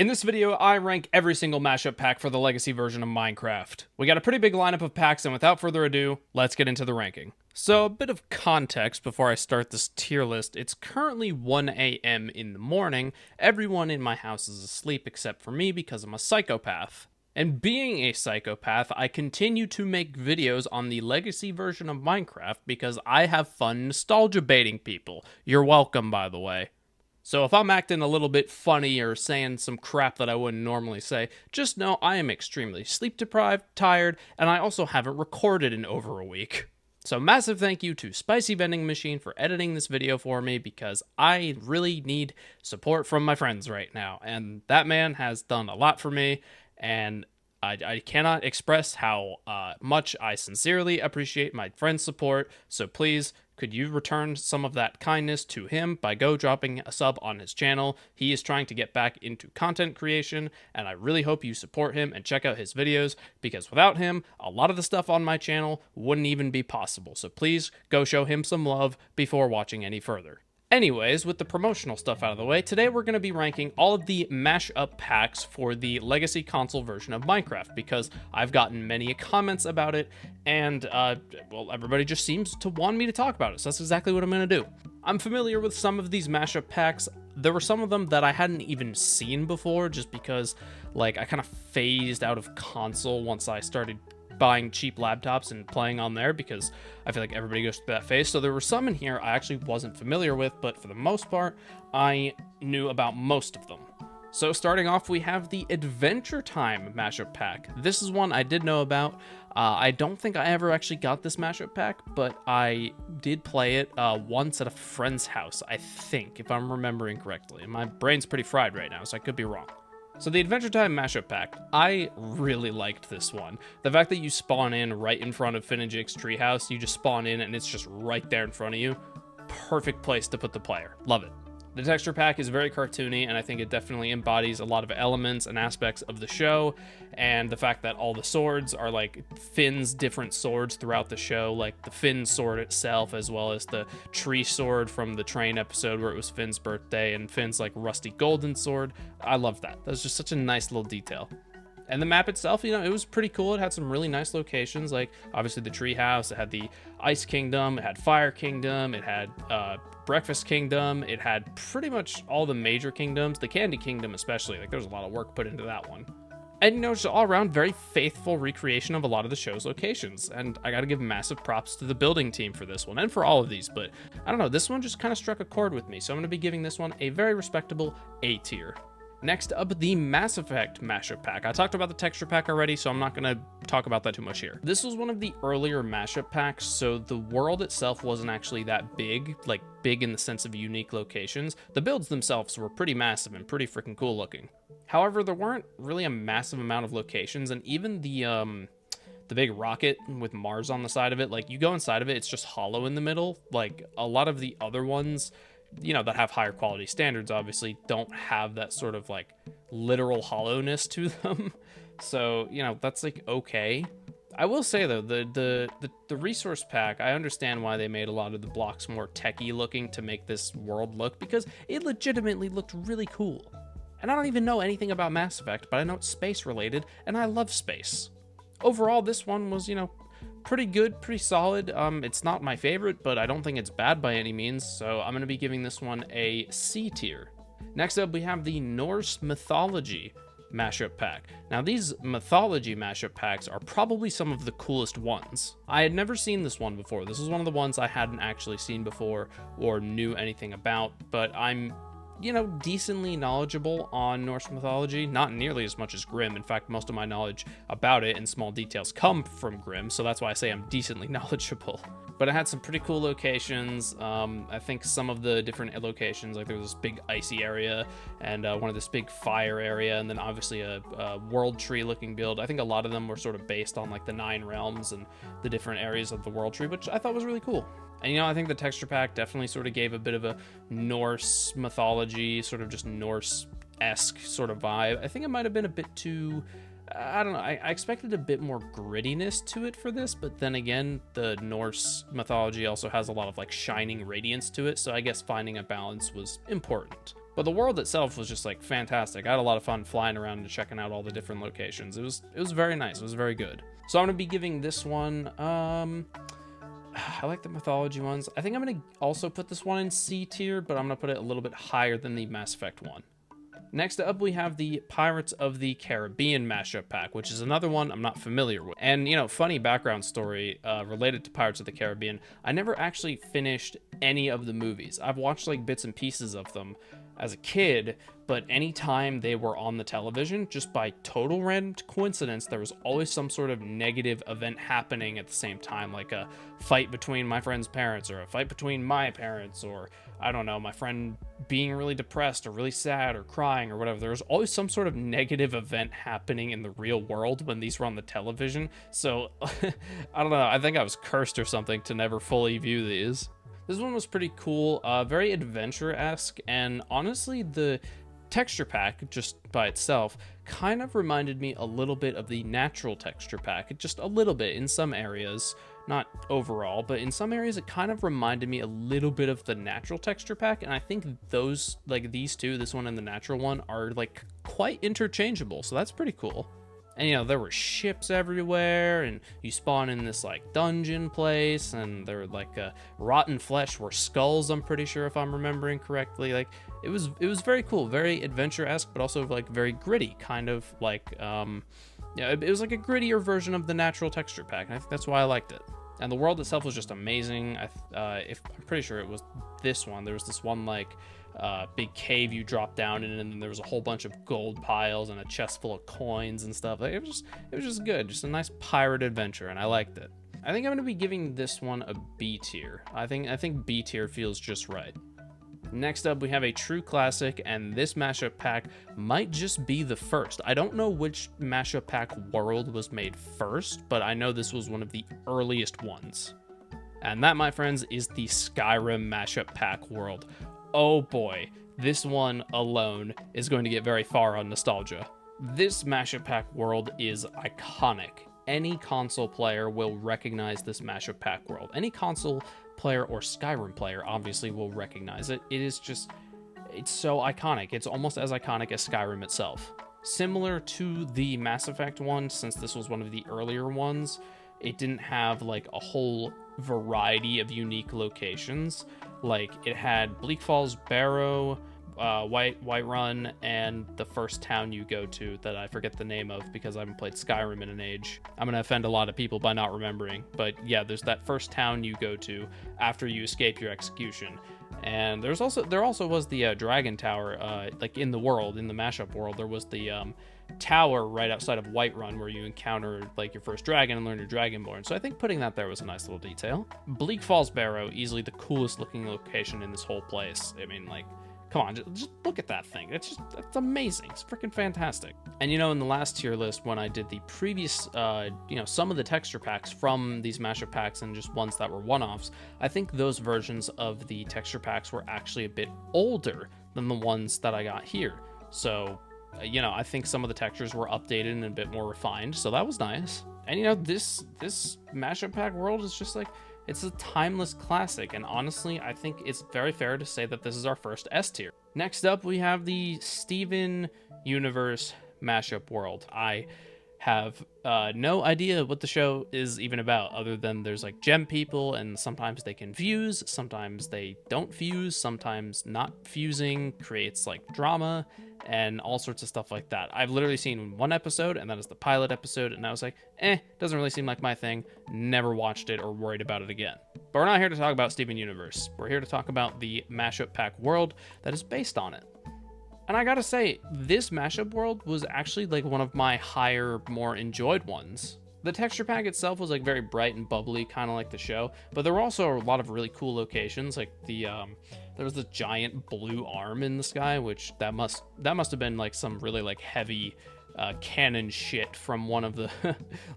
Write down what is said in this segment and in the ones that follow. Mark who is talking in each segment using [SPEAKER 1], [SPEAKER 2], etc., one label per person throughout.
[SPEAKER 1] In this video, I rank every single mashup pack for the legacy version of Minecraft. We got a pretty big lineup of packs, and without further ado, let's get into the ranking. So, a bit of context before I start this tier list. It's currently 1 a.m. in the morning. Everyone in my house is asleep except for me because I'm a psychopath. And being a psychopath, I continue to make videos on the legacy version of Minecraft because I have fun nostalgia baiting people. You're welcome, by the way. So if I'm acting a little bit funny or saying some crap that I wouldn't normally say, just know I am extremely sleep deprived, tired, and I also haven't recorded in over a week. So massive thank you to Spicy Vending Machine for editing this video for me because I really need support from my friends right now. And that man has done a lot for me, and I cannot express how much I sincerely appreciate my friend's support. So please, could you return some of that kindness to him by dropping a sub on his channel? He is trying to get back into content creation, and I really hope you support him and check out his videos, because without him, a lot of the stuff on my channel wouldn't even be possible. So please go show him some love before watching any further. Anyways, with the promotional stuff out of the way, today we're going to be ranking all of the MASHUP packs for the Legacy console version of Minecraft, because I've gotten many comments about it, and, well, everybody just seems to want me to talk about it, so that's exactly what I'm going to do. I'm familiar with some of these MASHUP packs. There were some of them that I hadn't even seen before, just because, like, I kind of phased out of console once I started buying cheap laptops and playing on there, because I feel like everybody goes through that phase. So there were some in here I actually wasn't familiar with, but for the most part, I knew about most of them. So starting off, we have the Adventure Time mashup pack. This is one I did know about. I don't think I ever actually got this mashup pack, but I did play it once at a friend's house, I think, if I'm remembering correctly. And my brain's pretty fried right now, so I could be wrong. So the Adventure Time mashup pack, I really liked this one. The fact that you spawn in right in front of Finajik's treehouse, you just spawn in and it's just right there in front of you. Perfect place to put the player. Love it. The texture pack is very cartoony, and I think it definitely embodies a lot of elements and aspects of the show, and the fact that all the swords are like Finn's different swords throughout the show, like the Finn sword itself, as well as the tree sword from the train episode where it was Finn's birthday, and Finn's like rusty golden sword. I love that. That was just such a nice little detail. And the map itself, you know, it was pretty cool. It had some really nice locations, like obviously the tree house. It had the Ice Kingdom, it had Fire Kingdom, it had Breakfast Kingdom, it had pretty much all the major kingdoms, the Candy Kingdom especially. Like, there's a lot of work put into that one. And, you know, just all around very faithful recreation of a lot of the show's locations. And I gotta give massive props to the building team for this one, and for all of these, but I don't know, this one just kind of struck a chord with me, so I'm gonna be giving this one a very respectable A tier. Next up, the Mass Effect mashup pack. I talked about the texture pack already, so I'm not going to talk about that too much here. This was one of the earlier mashup packs, so the world itself wasn't actually that big, like big in the sense of unique locations. The builds themselves were pretty massive and pretty freaking cool looking. However, there weren't really a massive amount of locations, and even the big rocket with Mars on the side of it, like you go inside of it, it's just hollow in the middle. Like a lot of the other ones, you know, that have higher quality standards obviously don't have that sort of like literal hollowness to them. So, you know, that's like okay. I will say though, the resource pack, I understand why they made a lot of the blocks more techie looking to make this world look, because it legitimately looked really cool. And I don't even know anything about Mass Effect, but I know it's space related, and I love space. Overall, this one was, you know, pretty good, pretty solid. It's not my favorite, but I don't think it's bad by any means, so I'm going to be giving this one a C tier. Next up, we have the Norse Mythology mashup pack. Now, these mythology mashup packs are probably some of the coolest ones. I had never seen this one before. This was one of the ones I hadn't actually seen before or knew anything about, but I'm, you know, decently knowledgeable on Norse mythology, not nearly as much as Grimm. In fact, most of my knowledge about it and small details come from Grimm, so that's why I say I'm decently knowledgeable. But it had some pretty cool locations. I think some of the different locations, like there was this big icy area and one of this big fire area, and then obviously a world tree looking build. I think a lot of them were sort of based on like the 9 realms and the different areas of the world tree, which I thought was really cool. And, you know, I think the texture pack definitely sort of gave a bit of a Norse mythology, sort of just Norse-esque sort of vibe. I think it might have been a bit too, I don't know, I expected a bit more grittiness to it for this, but then again, the Norse mythology also has a lot of like shining radiance to it, so I guess finding a balance was important. But the world itself was just like fantastic. I had a lot of fun flying around and checking out all the different locations. It was very nice. It was very good. So I'm gonna be giving this one, I like the mythology ones. I think I'm gonna also put this one in C tier, but I'm gonna put it a little bit higher than the Mass Effect one. Next up, we have the Pirates of the Caribbean mashup pack, which is another one I'm not familiar with. And, you know, funny background story related to Pirates of the Caribbean, I never actually finished any of the movies. I've watched like bits and pieces of them as a kid, but anytime they were on the television, just by total random coincidence, there was always some sort of negative event happening at the same time, like a fight between my friend's parents or a fight between my parents, or I don't know, my friend being really depressed or really sad or crying or whatever. There was always some sort of negative event happening in the real world when these were on the television. So I don't know, I think I was cursed or something to never fully view these. This one was pretty cool, very adventure-esque, and honestly, the texture pack, just by itself, kind of reminded me a little bit of the natural texture pack, just a little bit in some areas, not overall, but in some areas it kind of reminded me a little bit of the natural texture pack, and I think those, like these two, this one and the natural one, are like quite interchangeable, so that's pretty cool. And, you know, there were ships everywhere, and you spawn in this, like, dungeon place, and there were, like, rotten flesh were skulls, I'm pretty sure, if I'm remembering correctly. Like, it was very cool, very adventure-esque, but also, like, very gritty, kind of, like, yeah, it was, like, a grittier version of the natural texture pack, and I think that's why I liked it. And the world itself was just amazing. I'm pretty sure it was this one. There was this one, like, big cave you drop down in, and then there was a whole bunch of gold piles and a chest full of coins and stuff. Like, it was just good, just a nice pirate adventure, and I liked it. I think I'm gonna be giving this one a B tier. I think B tier feels just right. Next up, we have a true classic, and this mashup pack might just be the first. I don't know which mashup pack world was made first, but I know this was one of the earliest ones. And that, my friends, is the Skyrim mashup pack world. Oh boy, this one alone is going to get very far on nostalgia. This mashup pack world is iconic. Any console player will recognize this mashup pack world. Any console player or Skyrim player obviously will recognize it. It's so iconic. It's almost as iconic as Skyrim itself. Similar to the Mass Effect one, since this was one of the earlier ones, it didn't have like a whole variety of unique locations. Like, it had Bleak Falls Barrow, Whiterun, and the first town you go to that I forget the name of because I haven't played Skyrim in an age. I'm gonna offend a lot of people by not remembering, but yeah, there's that first town you go to after you escape your execution. And there also was the Dragon Tower, like in the mashup world, there was the tower right outside of Whiterun where you encounter like your first dragon and learn your Dragonborn. So I think putting that there was a nice little detail. Bleak Falls Barrow, easily the coolest looking location in this whole place. I mean, like, come on, just look at that thing. It's amazing. It's freaking fantastic. And, you know, in the last tier list, when I did the previous, some of the texture packs from these mashup packs and just ones that were one-offs, I think those versions of the texture packs were actually a bit older than the ones that I got here. So, I think some of the textures were updated and a bit more refined, so that was nice. And, you know, this mashup pack world is just like, it's a timeless classic, and honestly, I think it's very fair to say that this is our first S tier. Next up, we have the Steven Universe mashup world. I have no idea what the show is even about, other than there's like gem people, and sometimes they can fuse, sometimes they don't fuse, sometimes not fusing creates like drama and all sorts of stuff like that. I've literally seen one episode, and that is the pilot episode, and I was like, doesn't really seem like my thing. Never watched it or worried about it again. But we're not here to talk about Steven Universe. We're here to talk about the mashup pack world that is based on it. And I gotta say, this mashup world was actually like one of my higher, more enjoyed ones. The texture pack itself was like very bright and bubbly, kind of like the show, but there were also a lot of really cool locations. Like there was this giant blue arm in the sky, which that must have been like some really like heavy canon shit from one of the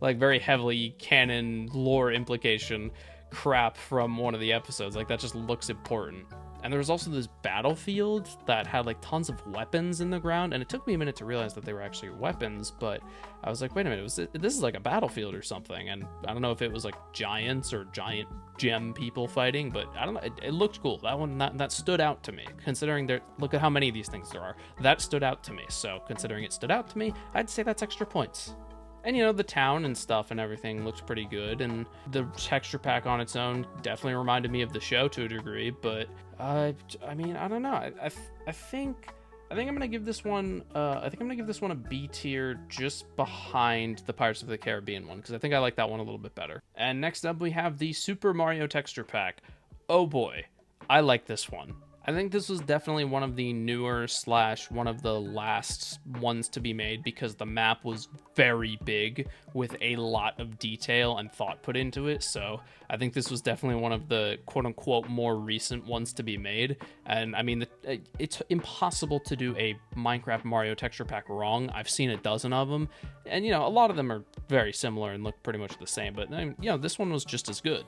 [SPEAKER 1] like very heavily canon lore implication crap from one of the episodes. Like, that just looks important. And there was also this battlefield that had like tons of weapons in the ground, and it took me a minute to realize that they were actually weapons, but I was like, wait a minute, this is like a battlefield or something. And I don't know if it was like giants or giant gem people fighting, but I don't know, it looked cool. That stood out to me, considering look at how many of these things there are. That stood out to me, so considering it stood out to me, I'd say that's extra points. And, you know, the town and stuff and everything looks pretty good. And the texture pack on its own definitely reminded me of the show to a degree. But, I mean, I don't know. I think I'm going to give this one, a B tier just behind the Pirates of the Caribbean one, because I think I like that one a little bit better. And next up, we have the Super Mario texture pack. Oh boy, I like this one. I think this was definitely one of the newer / one of the last ones to be made, because the map was very big with a lot of detail and thought put into it. So I think this was definitely one of the quote unquote more recent ones to be made. And I mean, it's impossible to do a Minecraft Mario texture pack wrong. I've seen a dozen of them, and, you know, a lot of them are very similar and look pretty much the same, but, you know, this one was just as good.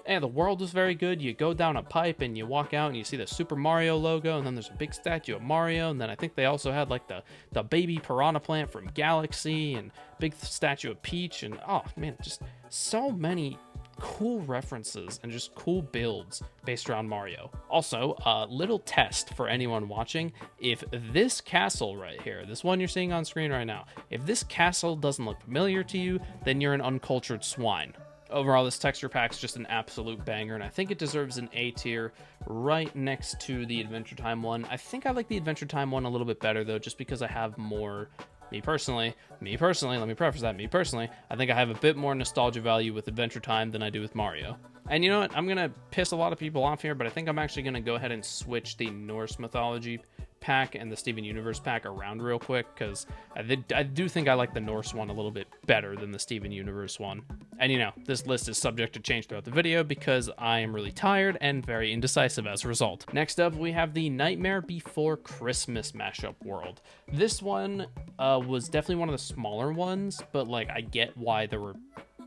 [SPEAKER 1] And the world was very good. You go down a pipe and you walk out and you see the Super Mario logo, and then there's a big statue of Mario, and then I think they also had like the baby piranha plant from Galaxy, and big statue of Peach, and oh man, just so many cool references and just cool builds based around Mario. Also, a little test for anyone watching: if this castle right here, this one you're seeing on screen right now, if this castle doesn't look familiar to you, then you're an uncultured swine. Overall, this texture pack's just an absolute banger, and I think it deserves an A tier right next to the Adventure Time one. I think I like the Adventure Time one a little bit better, though, just because I have more... Me personally, let me preface that, I think I have a bit more nostalgia value with Adventure Time than I do with Mario. And you know what? I'm going to piss a lot of people off here, but I think I'm actually going to go ahead and switch the Norse mythology pack and the Steven Universe pack around real quick, because I do think I like the Norse one a little bit better than the Steven Universe one. And, you know, this list is subject to change throughout the video because I am really tired and very indecisive as a result. Next up, we have the Nightmare Before Christmas mashup world. This one was definitely one of the smaller ones, but, like, I get why there were...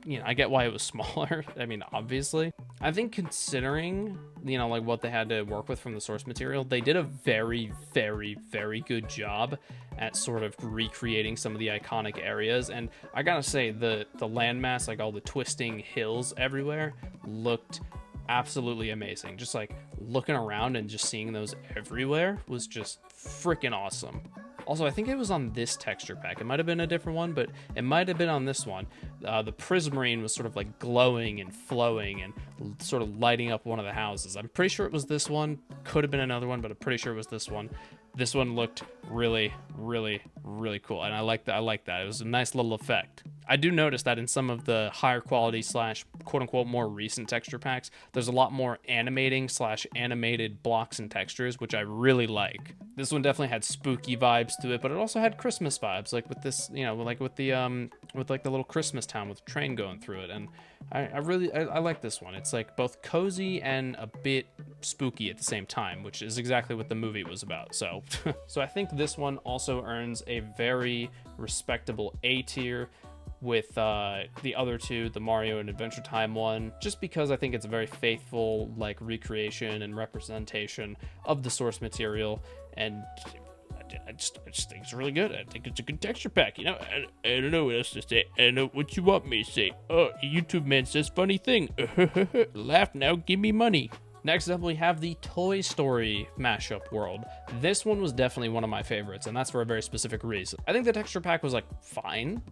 [SPEAKER 1] You know, I get why it was smaller. I mean, obviously. I think considering, you know, like what they had to work with from the source material, they did a very, very, very good job at sort of recreating some of the iconic areas. And I gotta say, the landmass, like all the twisting hills everywhere, looked absolutely amazing. Just like looking around and just seeing those everywhere was just freaking awesome. Also, I think it was on this texture pack. It might have been a different one, but it might have been on this one. The prismarine was sort of like glowing and flowing and sort of lighting up one of the houses. I'm pretty sure it was this one. Could have been another one, but I'm pretty sure it was this one. This one looked really, really, really cool, and I like that. It was a nice little effect. I do notice that in some of the higher quality / quote unquote more recent texture packs, there's a lot more animating / animated blocks and textures, which I really like. This one definitely had spooky vibes to it, but it also had Christmas vibes, like with this, you know, like with the like the little Christmas town with the train going through it. And I really like this one. It's like both cozy and a bit spooky at the same time, which is exactly what the movie was about. So so I think this one also earns a very respectable A tier with the other two, the Mario and Adventure Time one, just because I think it's a very faithful like recreation and representation of the source material, and I just think it's really good. I think it's a good texture pack. You know, I don't know what else to say. I don't know what you want me to say. Oh, YouTube man says funny thing. Laugh now, give me money. Next up, we have the Toy Story mashup world. This one was definitely one of my favorites, and that's for a very specific reason. I think the texture pack was like fine.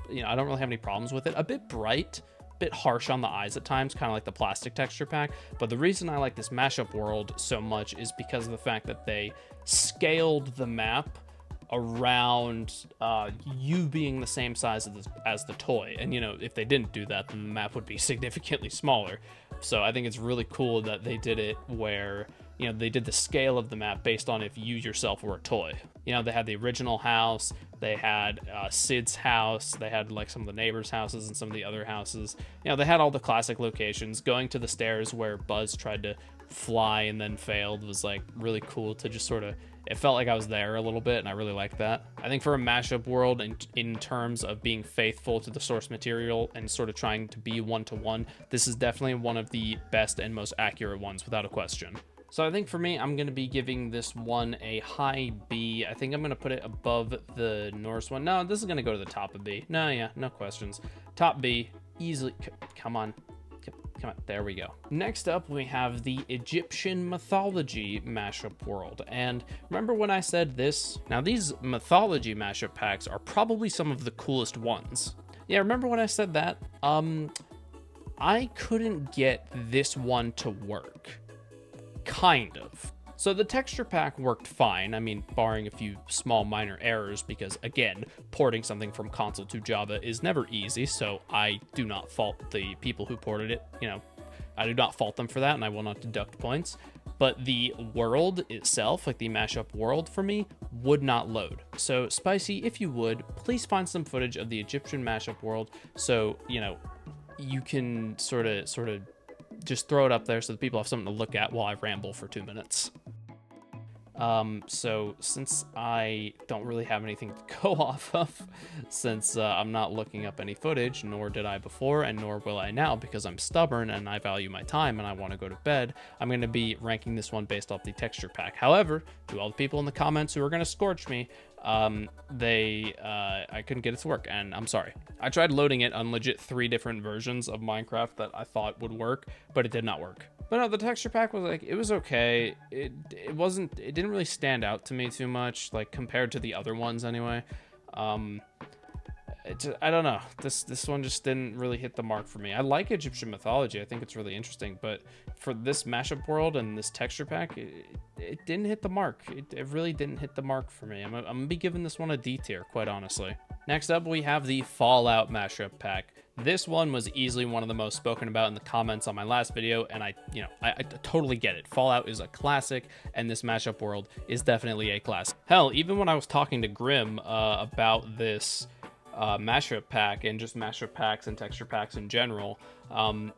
[SPEAKER 1] You know, I don't really have any problems with it. A bit bright, bit harsh on the eyes at times, kind of like the plastic texture pack. But the reason I like this mashup world so much is because of the fact that they scaled the map around you being the same size as the toy. And, you know, if they didn't do that, then the map would be significantly smaller. So I think it's really cool that they did it where, you know, they did the scale of the map based on if you yourself were a toy. You know, they had the original house, they had Sid's house, they had like some of the neighbors' houses and some of the other houses. You know, they had all the classic locations. Going to the stairs where Buzz tried to fly and then failed was like really cool to just sort of It felt like I was there a little bit, and I really liked that. I think for a mashup world, in terms of being faithful to the source material and sort of trying to be one-to-one, this is definitely one of the best and most accurate ones, without a question. So I think for me, I'm going to be giving this one a high B. I think I'm going to put it above the Norse one. No, this is going to go to the top of B. No, yeah, no questions. Top B, easily. Come on. Come on, there we go. Next up, we have the Egyptian mythology mashup world. And remember when I said this? Now, these mythology mashup packs are probably some of the coolest ones. Yeah, remember when I said that? I couldn't get this one to work. Kind of. So the texture pack worked fine, I mean, barring a few small minor errors, because again, porting something from console to Java is never easy, so I do not fault the people who ported it, you know, I do not fault them for that, and I will not deduct points. But the world itself, like the mashup world for me, would not load. So Spicy, if you would, please find some footage of the Egyptian mashup world so, you know, you can sort of just throw it up there so that people have something to look at while I ramble for 2 minutes. So since I don't really have anything to go off of, since I'm not looking up any footage, nor did I before, and nor will I now because I'm stubborn and I value my time and I want to go to bed, I'm going to be ranking this one based off the texture pack. However, to all the people in the comments who are going to scorch me, I couldn't get it to work, and I'm sorry. I tried loading it on legit 3 different versions of Minecraft that I thought would work, but it did not work. But no, the texture pack was like, it was okay. It didn't really stand out to me too much, like compared to the other ones anyway. I don't know. This one just didn't really hit the mark for me. I like Egyptian mythology. I think it's really interesting, but for this mashup world and this texture pack, it didn't hit the mark. It really didn't hit the mark for me. I'm gonna be giving this one a D tier, quite honestly. Next up, we have the Fallout mashup pack. This one was easily one of the most spoken about in the comments on my last video, and I totally get it. Fallout is a classic, and this mashup world is definitely a classic. Hell, even when I was talking to Grim about this mashup pack and just mashup packs and texture packs in general,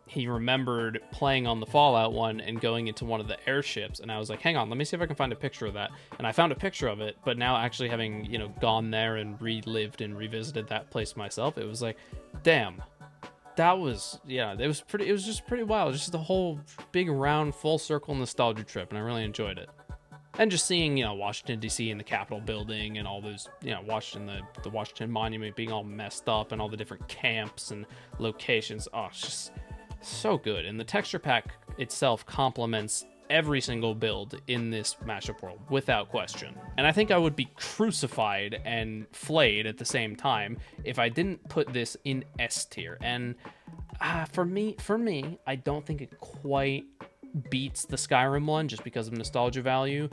[SPEAKER 1] he remembered playing on the Fallout one and going into one of the airships, and I was like, hang on, let me see if I can find a picture of that. And I found a picture of it, but now actually having, you know, gone there and relived and revisited that place myself, it was like, damn, that was, yeah, it was just pretty wild. Just the whole big round full circle nostalgia trip, and I really enjoyed it. And just seeing, you know, Washington, D.C. and the Capitol building and all those, you know, the Washington Monument being all messed up and all the different camps and locations. Oh, it's just so good. And the texture pack itself complements every single build in this mashup world, without question. And I think I would be crucified and flayed at the same time if I didn't put this in S tier. And for me, I don't think it quite beats the Skyrim one just because of nostalgia value,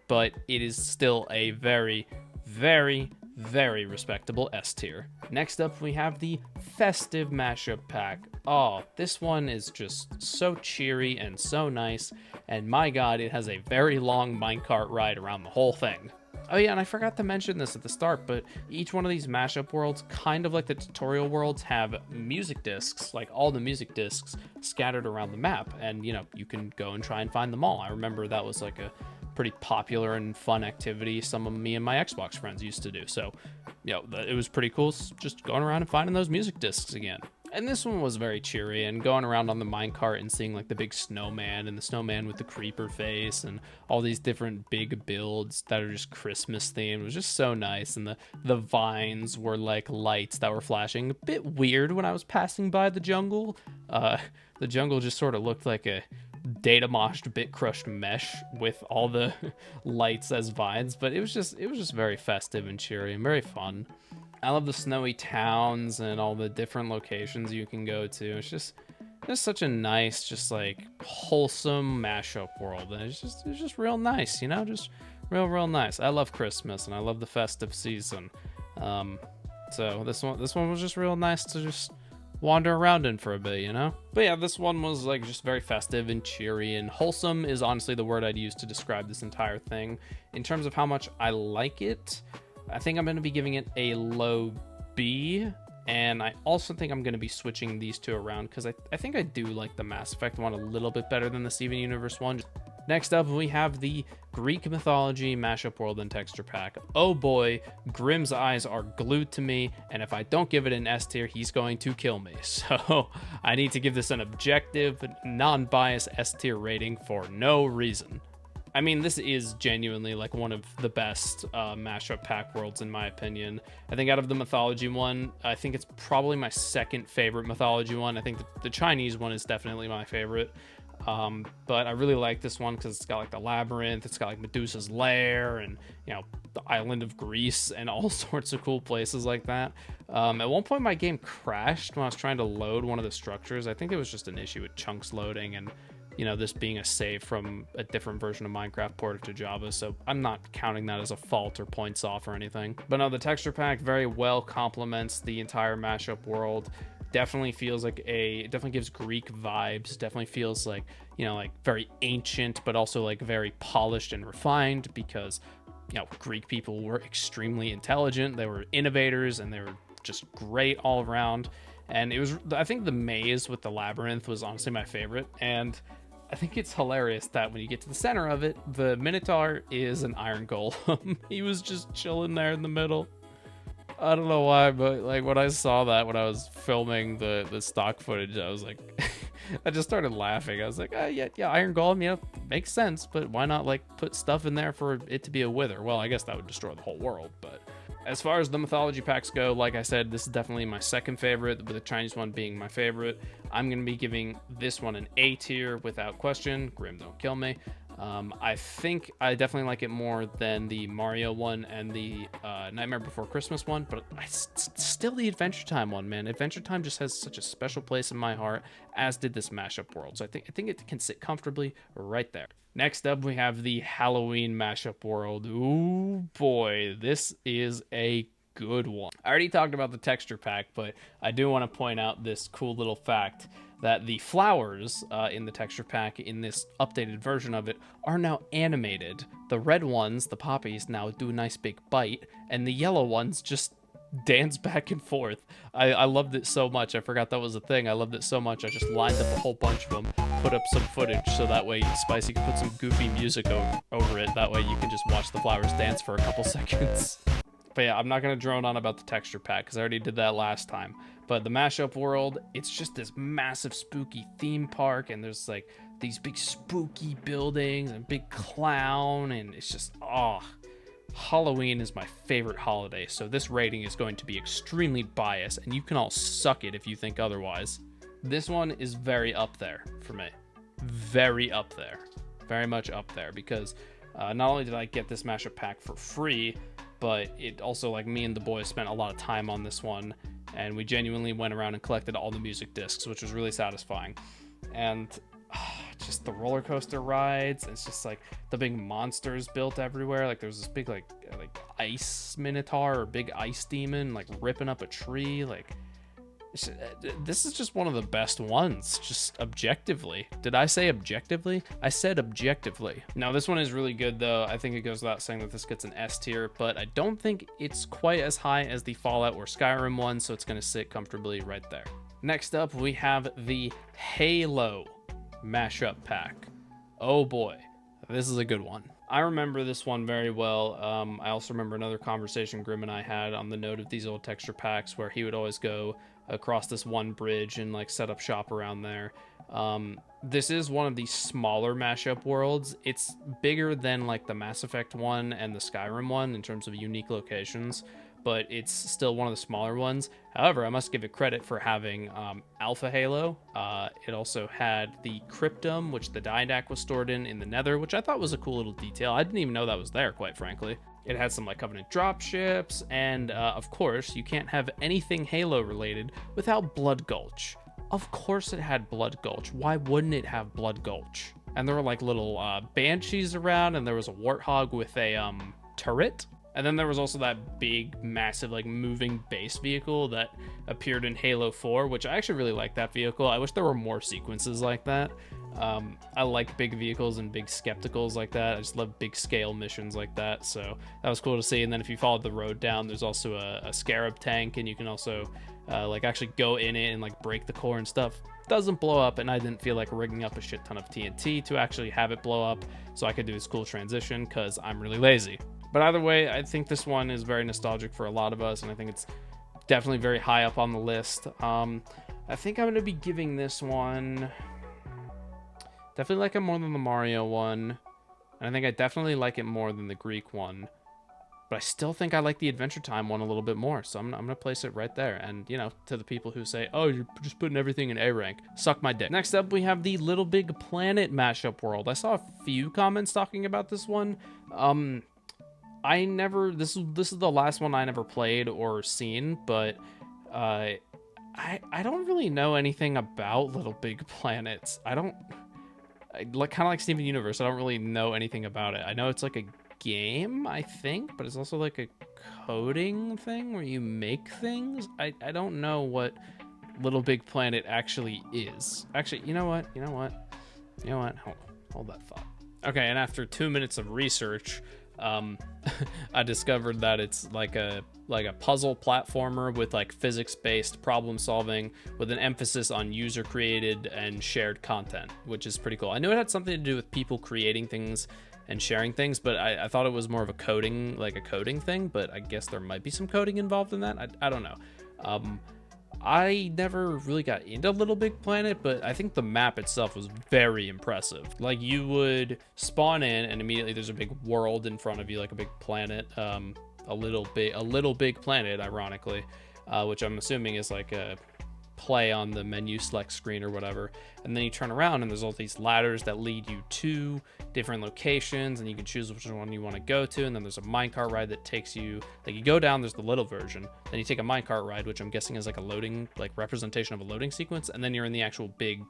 [SPEAKER 1] but it is still a very, very, very respectable S tier. Next up, we have the Festive mashup pack. Oh, this one is just so cheery and so nice, and my god, it has a very long minecart ride around the whole thing. Oh yeah, and I forgot to mention this at the start, but each one of these mashup worlds, kind of like the tutorial worlds, have music discs, like all the music discs scattered around the map, and you know, you can go and try and find them all. I remember that was like a pretty popular and fun activity some of me and my Xbox friends used to do. So, you know, it was pretty cool just going around and finding those music discs again. And this one was very cheery, and going around on the minecart and seeing like the big snowman and the snowman with the creeper face and all these different big builds that are just Christmas themed was just so nice. And the vines were like lights that were flashing. A bit weird when I was passing by the jungle. The jungle just sort of looked like a data moshed bit crushed mesh with all the lights as vines, but it was just very festive and cheery and very fun. I love the snowy towns and all the different locations you can go to. It's just such a nice, just like wholesome mashup world, and it's just real nice, you know, just real nice. I love Christmas and I love the festive season, so this one was just real nice to just wander around in for a bit, you know. But yeah, this one was like just very festive and cheery, and wholesome is honestly the word I'd use to describe this entire thing. In terms of how much I like it, I think I'm going to be giving it a low B, and I also think I'm going to be switching these two around because I think I do like the Mass Effect one a little bit better than the Steven Universe one. Next up, we have the Greek mythology mashup world and texture pack. Oh boy, Grimm's eyes are glued to me, and if I don't give it an S tier, he's going to kill me. So I need to give this an objective, non-biased S tier rating for no reason. I mean, this is genuinely like one of the best mashup pack worlds in my opinion. I think out of the mythology one, I think it's probably my second favorite mythology one. I think the Chinese one is definitely my favorite. But I really like this one because it's got like the labyrinth, it's got like Medusa's lair, and you know, the island of Greece, and all sorts of cool places like that. At one point my game crashed when I was trying to load one of the structures. I think it was just an issue with chunks loading, and you know, this being a save from a different version of Minecraft ported to Java, so I'm not counting that as a fault or points off or anything. But no, the texture pack very well complements the entire mashup world. Definitely feels like it definitely gives Greek vibes. Definitely feels like, you know, like very ancient, but also like very polished and refined, because, you know, Greek people were extremely intelligent. They were innovators, and they were just great all around. And it was, I think the maze with the labyrinth was honestly my favorite. And I think it's hilarious that when you get to the center of it, the Minotaur is an iron golem. He was just chilling there in the middle. I don't know why, but like when I saw that when I was filming the stock footage, I was like, I just started laughing. I was like, yeah, iron golem, yeah, makes sense, but why not like put stuff in there for it to be a wither? Well, I guess that would destroy the whole world, but as far as the mythology packs go, like I said, this is definitely my second favorite, with the Chinese one being my favorite. I'm going to be giving this one an A tier without question. Grim, don't kill me. I think I definitely like it more than the Mario one and the Nightmare Before Christmas one, but still the Adventure Time one, man. Adventure Time just has such a special place in my heart, as did this mashup world. So I think it can sit comfortably right there. Next up, we have the Halloween mashup world. Ooh boy, this is a good one. I already talked about the texture pack, but I do want to point out this cool little fact that the flowers in the texture pack in this updated version of it are now animated. The red ones, the poppies, now do a nice big bite, and the yellow ones just dance back and forth. I loved it so much. I forgot that was a thing. I loved it so much. I just lined up a whole bunch of them, put up some footage, so that way Spicy can put some goofy music over it. That way you can just watch the flowers dance for a couple seconds. But yeah, I'm not going to drone on about the texture pack because I already did that last time. But the mashup world, it's just this massive spooky theme park, and there's like these big spooky buildings and big clown, and it's just, Halloween is my favorite holiday, so this rating is going to be extremely biased, and you can all suck it if you think otherwise. This one is very up there for me. Very up there. Very much up there, because not only did I get this mashup pack for free, but it also, like, me and the boys spent a lot of time on this one, and we genuinely went around and collected all the music discs, which was really satisfying. And just the roller coaster rides, it's just like the big monsters built everywhere. Like there's this big like ice minotaur or big ice demon like ripping up a tree. Like this is just one of the best ones, just objectively. Did I say objectively? I said objectively. Now this one is really good though. I think it goes without saying that this gets an S tier, but I don't think it's quite as high as the Fallout or Skyrim one, so it's gonna sit comfortably right there. Next up, we have the Halo mashup pack. Oh boy, this is a good one. I remember this one very well. I also remember another conversation Grim and I had on the note of these old texture packs where he would always go across this one bridge and like set up shop around there. This is one of the smaller mashup worlds. It's bigger than like the Mass Effect one and the Skyrim one in terms of unique locations, but it's still one of the smaller ones. However, I must give it credit for having Alpha Halo. It also had the Cryptum, which the Didac was stored in the Nether, which I thought was a cool little detail. I didn't even know that was there, quite frankly. It had some like Covenant dropships, and of course, you can't have anything Halo related without Blood Gulch. Of course it had Blood Gulch. Why wouldn't it have Blood Gulch? And there were like little banshees around, and there was a warthog with a turret. And then there was also that big, massive, like, moving base vehicle that appeared in Halo 4, which I actually really like that vehicle. I wish there were more sequences like that. I like big vehicles and big skepticals like that. I just love big scale missions like that, so that was cool to see. And then if you followed the road down, there's also a scarab tank, and you can also like actually go in it and like break the core and stuff. Doesn't blow up, and I didn't feel like rigging up a shit ton of TNT to actually have it blow up, so I could do this cool transition because I'm really lazy. But either way, I think this one is very nostalgic for a lot of us, and I think it's definitely very high up on the list. I think I'm going to be giving this one... Definitely like it more than the Mario one. And I think I definitely like it more than the Greek one. But I still think I like the Adventure Time one a little bit more. So I'm going to place it right there. And, you know, to the people who say, oh, you're just putting everything in A rank, suck my dick. Next up, we have the Little Big Planet mashup world. I saw a few comments talking about this one. I never... This is the last one I never played or seen. But I don't really know anything about Little Big Planets. kind of like Steven Universe. I don't really know anything about it. I know it's like a game, I think, but it's also like a coding thing where you make things. I don't know what Little Big Planet actually is. Actually, you know what? Hold that thought. Okay, and after 2 minutes of research, I discovered that it's like a puzzle platformer with like physics-based problem solving with an emphasis on user-created and shared content, which is pretty cool. I knew it had something to do with people creating things and sharing things, but I thought it was more of a coding thing, but I guess there might be some coding involved in that. I don't know. I never really got into Little Big Planet, but I think the map itself was very impressive. Like, you would spawn in and immediately there's a big world in front of you, like a big planet, a little big planet, ironically, which I'm assuming is like a play on the menu select screen or whatever. And then you turn around and there's all these ladders that lead you to different locations, and you can choose which one you want to go to. And then there's a minecart ride that takes you, like, you go down, there's the little version, then you take a minecart ride, which I'm guessing is like a loading, like representation of a loading sequence, and then you're in the actual big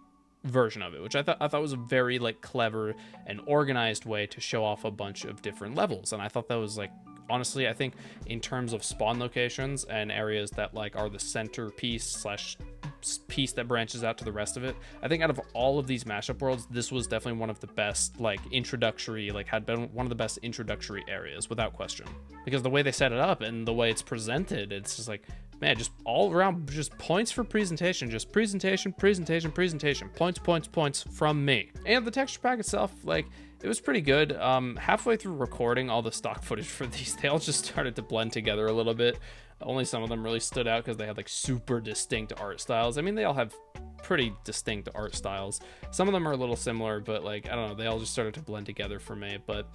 [SPEAKER 1] version of it, which I thought was a very like clever and organized way to show off a bunch of different levels. And I thought that was like, honestly, I think in terms of spawn locations and areas that like are the centerpiece slash piece that branches out to the rest of it, I think out of all of these mashup worlds, this was definitely one of the best, like, introductory, like, had been one of the best introductory areas without question, because the way they set it up and the way it's presented, it's just like, man, just all around, just points for presentation, just presentation, points from me. And the texture pack itself, like, it was pretty good. Halfway through recording all the stock footage for these, they all just started to blend together a little bit. Only some of them really stood out because they had like super distinct art styles. I mean, they all have pretty distinct art styles. Some of them are a little similar, but like, I don't know, they all just started to blend together for me. But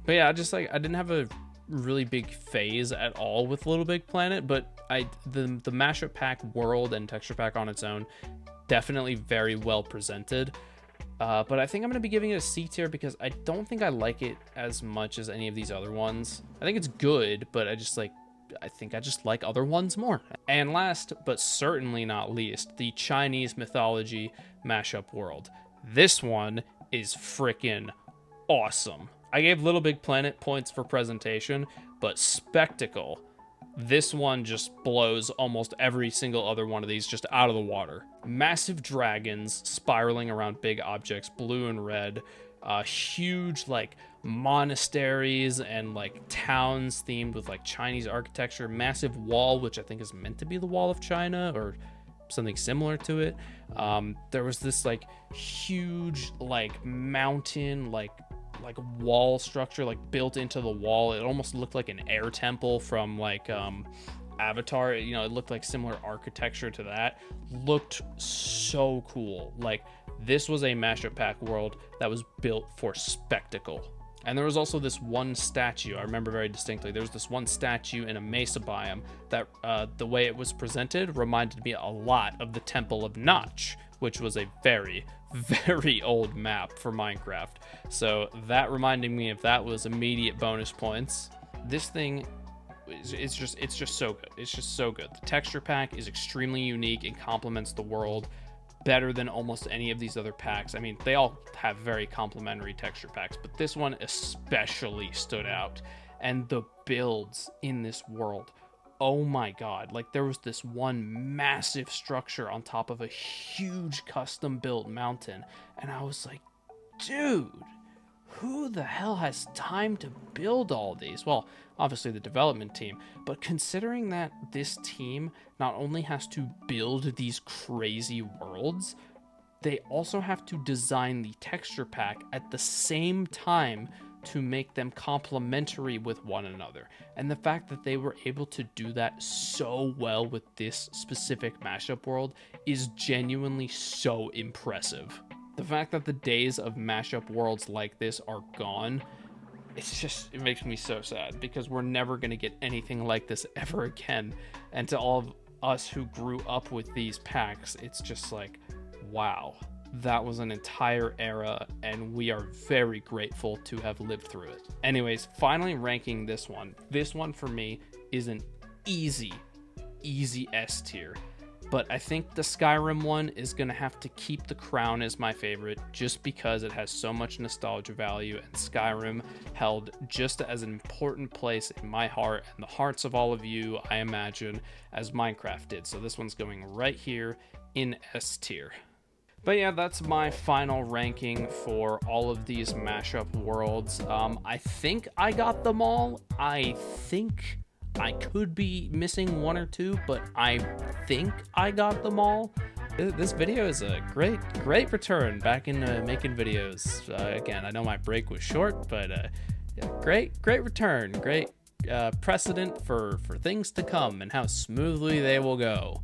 [SPEAKER 1] yeah, just like, I didn't have a really big phase at all with Little Big Planet, but the mashup pack world and texture pack on its own, definitely very well presented. But I think I'm going to be giving it a C tier because I don't think I like it as much as any of these other ones. I think it's good, but I think I just like other ones more. And last, but certainly not least, the Chinese mythology mashup world. This one is freaking awesome. I gave Little Big Planet points for presentation, but spectacle, this one just blows almost every single other one of these just out of the water. Massive dragons spiraling around big objects, blue and red, huge like monasteries and like towns themed with like Chinese architecture, massive wall, which I think is meant to be the Wall of China or something similar to it. There was this like huge like mountain like wall structure like built into the wall. It almost looked like an air temple from like Avatar. You know, it looked like similar architecture to that. Looked so cool. Like, this was a mashup pack world that was built for spectacle. And there was also this one statue, I remember very distinctly, there was this one statue in a mesa biome that the way it was presented reminded me a lot of the Temple of Notch, which was a very, very old map for Minecraft. So that reminding me of that was immediate bonus points. This thing, it's just so good. It's just so good. The texture pack is extremely unique and complements the world better than almost any of these other packs. I mean, they all have very complementary texture packs, but this one especially stood out. And the builds in this world, oh my god, like there was this one massive structure on top of a huge custom built mountain, and I was like, dude, who the hell has time to build all these? Well, obviously the development team, but considering that this team not only has to build these crazy worlds, they also have to design the texture pack at the same time to make them complementary with one another. And the fact that they were able to do that so well with this specific mashup world is genuinely so impressive. The fact that the days of mashup worlds like this are gone, it makes me so sad, because we're never going to get anything like this ever again. And to all of us who grew up with these packs, it's just like, wow. That was an entire era, and we are very grateful to have lived through it. Anyways, finally ranking this one. This one for me is an easy S tier. But I think the Skyrim one is going to have to keep the crown as my favorite, just because it has so much nostalgia value, and Skyrim held just as an important place in my heart and the hearts of all of you, I imagine, as Minecraft did. So this one's going right here in S tier. But yeah, that's my final ranking for all of these mashup worlds. I think I got them all. I think I could be missing one or two, but I think I got them all. This video is a great return back into making videos. Again, I know my break was short, but yeah, great return. Great precedent for things to come and how smoothly they will go.